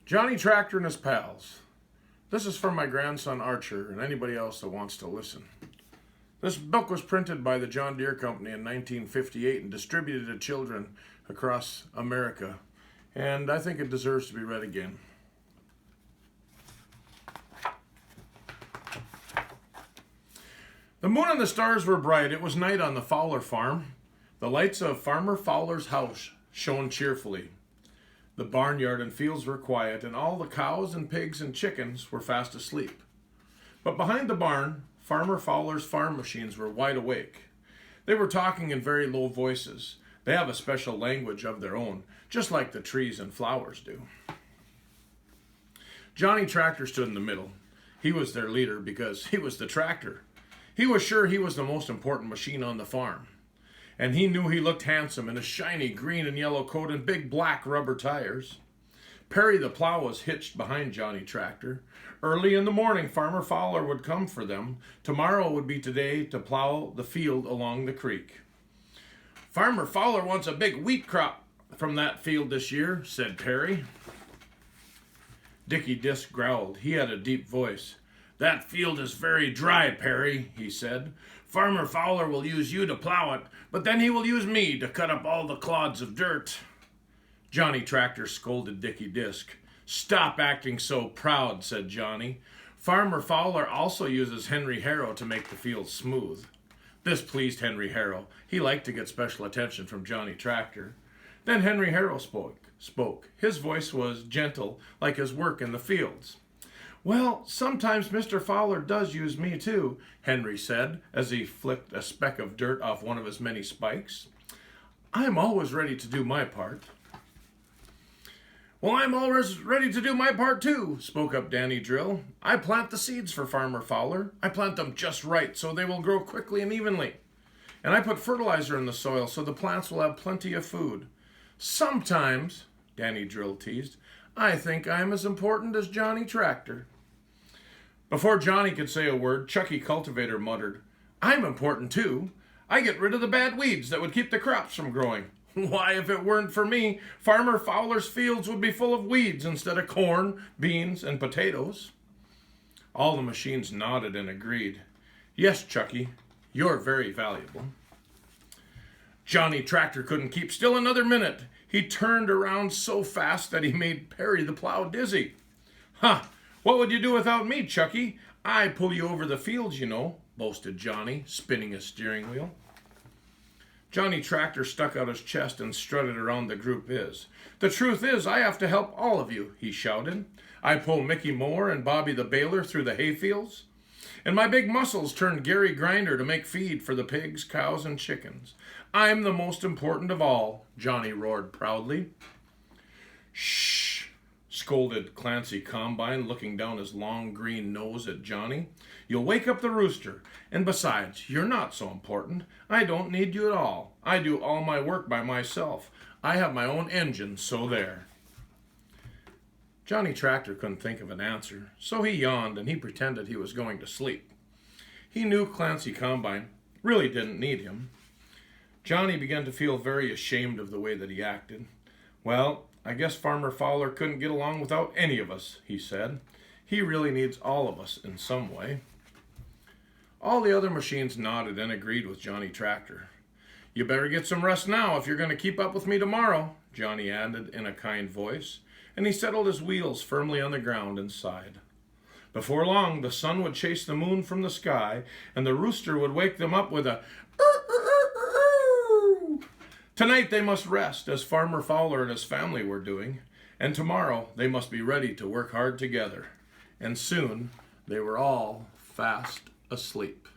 Johnny Tractor and his pals. This is from my grandson Archer and anybody else that wants to listen. This book was printed by the John Deere Company in 1958 and distributed to children across America. And I think it deserves to be read again. The moon and the stars were bright. It was night on the Fowler farm. The lights of Farmer Fowler's house shone cheerfully. The barnyard and fields were quiet, and all the cows and pigs and chickens were fast asleep. But behind the barn, Farmer Fowler's farm machines were wide awake. They were talking in very low voices. They have a special language of their own, just like the trees and flowers do. Johnny Tractor stood in the middle. He was their leader because he was the tractor. He was sure he was the most important machine on the farm. And he knew he looked handsome in a shiny green and yellow coat and big black rubber tires. Perry the plow was hitched behind Johnny Tractor. Early in the morning, Farmer Fowler would come for them. Tomorrow would be today to plow the field along the creek. Farmer Fowler wants a big wheat crop from that field this year, said Perry. Dickie Disk growled. He had a deep voice. That field is very dry, Perry, he said. Farmer Fowler will use you to plow it, but then he will use me to cut up all the clods of dirt. Johnny Tractor scolded Dickie Disk. Stop acting so proud, said Johnny. Farmer Fowler also uses Henry Harrow to make the field smooth. This pleased Henry Harrow. He liked to get special attention from Johnny Tractor. Then Henry Harrow spoke. His voice was gentle, like his work in the fields. Well, sometimes Mr. Fowler does use me too, Henry said, as he flicked a speck of dirt off one of his many spikes. I'm always ready to do my part. Well, I'm always ready to do my part too, spoke up Danny Drill. I plant the seeds for Farmer Fowler. I plant them just right so they will grow quickly and evenly. And I put fertilizer in the soil so the plants will have plenty of food. Sometimes, Danny Drill teased, I think I'm as important as Johnny Tractor. Before Johnny could say a word, Chucky Cultivator muttered, I'm important too. I get rid of the bad weeds that would keep the crops from growing. Why, if it weren't for me, Farmer Fowler's fields would be full of weeds instead of corn, beans, and potatoes. All the machines nodded and agreed. Yes, Chucky, you're very valuable. Johnny Tractor couldn't keep still another minute. He turned around so fast that he made Perry the plow dizzy. Ha! What would you do without me, Chucky? I pull you over the fields, you know, boasted Johnny, spinning his steering wheel. Johnny Tractor stuck out his chest and strutted around the group. The truth is, I have to help all of you, he shouted. I pull Mickey Moore and Bobby the baler through the hayfields. And my big muscles turned Gary Grinder to make feed for the pigs, cows, and chickens. I'm the most important of all, Johnny roared proudly. Shh, scolded Clancy Combine, looking down his long green nose at Johnny. You'll wake up the rooster. And besides, you're not so important. I don't need you at all. I do all my work by myself. I have my own engine, so there. Johnny Tractor couldn't think of an answer, so he yawned and he pretended he was going to sleep. He knew Clancy Combine really didn't need him. Johnny began to feel very ashamed of the way that he acted. Well, I guess Farmer Fowler couldn't get along without any of us, he said. He really needs all of us in some way. All the other machines nodded and agreed with Johnny Tractor. You better get some rest now if you're going to keep up with me tomorrow, Johnny added in a kind voice, and he settled his wheels firmly on the ground and sighed. Before long, the sun would chase the moon from the sky, and the rooster would wake them up with a Tonight they must rest, as Farmer Fowler and his family were doing, and tomorrow they must be ready to work hard together. And soon they were all fast asleep.